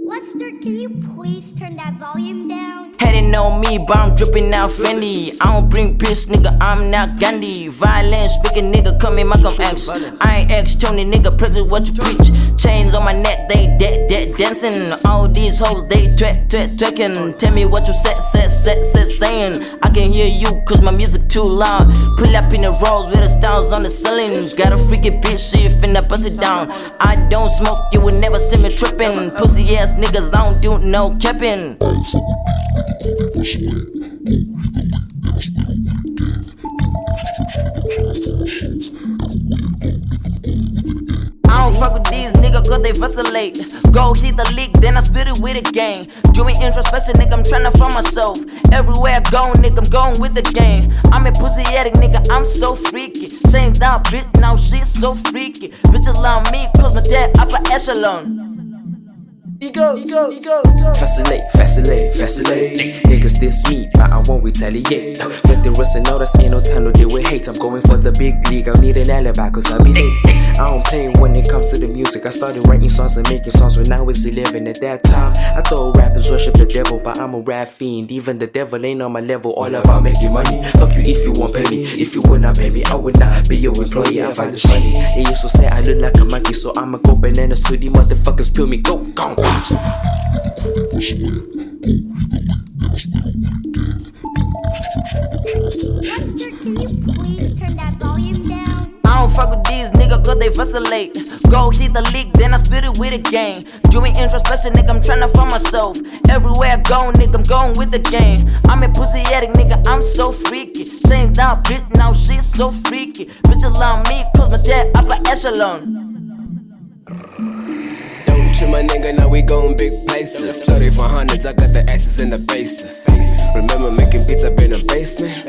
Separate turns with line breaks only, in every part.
Lester, can you please turn that volume down?
Hating on me, but I'm dripping out Fendi. I don't bring piss, nigga, I'm not Gandhi. Violent speaking, nigga, come in, Malcolm X. I ain't X, Tony, nigga, practice what you preach. Chains on my neck, they dancing. All these hoes, they twerking. Tell me what you saying. I can hear you, cause my music too loud. Pull up in the rolls with the stars on the ceiling. Got a freaky bitch, she finna bust it down. I don't smoke, you will never see me tripping. Pussy ass niggas, I don't do no capping. I don't fuck with these niggas cause they vacillate. Go hit the leak, then I split it with a gang. Doing introspection, nigga, I'm tryna find myself. Everywhere I go, nigga, I'm going with the gang. I'm a pussy addict, nigga, I'm so freaky. Changed out, bitch, now she's so freaky. Bitch allow me, cause my dad upper echelon. Ego.
Facilitate. Niggas diss me, but I won't retaliate. Let the rest know that's ain't no time to deal with hate. I'm going for the big league, I need an alibi cause I be late. I don't play when it comes to the music. I started writing songs and making songs when I was 11. At that time, I thought rappers worship the devil, but I'm a rap fiend. Even the devil ain't on my level, all about making money. Fuck you if you won't pay me. If you would not pay me, I would not be your employee. I find it funny. They used to say I look like a monkey, so I'ma go bananas to these motherfuckers, peel me, go.
Lester, can you please turn that volume down?
I don't fuck with these niggas cause they vacillate. Go hit the leak, then I split it with a gang. Doing introspection, nigga, I'm tryna find myself. Everywhere I go, nigga, I'm going with the gang. I'm a pussy addict, nigga, I'm so freaky. Changed out, bitch, now she's so freaky. Bitch allow me, cause my dad upper echelon.
True, my nigga, now we going big places. 3400s, I got the asses in the bases. Remember making beats up in the basement?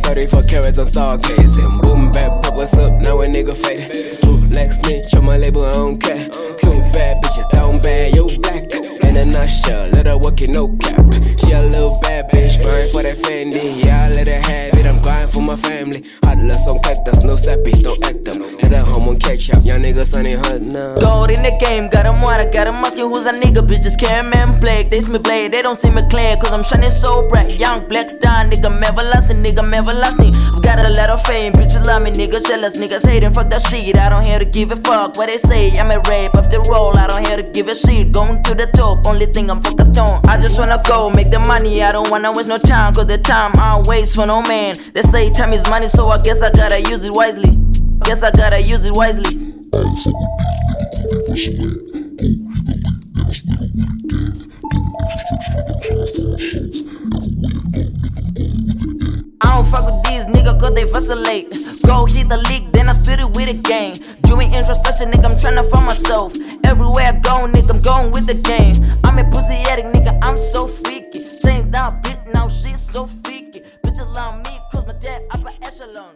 34 carats, I'm stargazing. Boom, bap, pop, what's up? Now a nigga faded. True, like snitch on my label, I don't care. Two bad bitches, down bad, yo black. In a nutshell, let her work it, no cap. She a little bad bitch, grind for that Fendi. Yeah, I let her have it, I'm grind for my family. Atlas on cactus, no sappies, don't act up. Let her home on catch up, young niggas on it hurt now.
Gold in the game, got him water, got him asking who's a nigga. Bitches carry man plague, they see me play, they don't see me clear. Cause I'm shining so bright, young black star, nigga, I'm everlasting, nigga, I'm everlasting. I've got a lot of fame, bitches love me, nigga, jealous, niggas hating, fuck that shit. I don't here to give a fuck what they say, I'm a rape after all, I don't here to give a shit. Going to the top, only thing I'm focused on. I just wanna go, make the money, I don't wanna waste no time. Cause the time I don't waste for no man. They say time is money, so I guess I gotta use it wisely. I don't fuck with these niggas cause they vacillate. Go hit the leak, then I split it with a gang. Doing introspection, nigga, I'm tryna find myself. Everywhere I go, nigga, I'm going with the gang. I'm a pussy addict, nigga, I'm so freaky. Changed out, bitch, now she's so freaky. Bitch allow me, cause my dad upper echelon.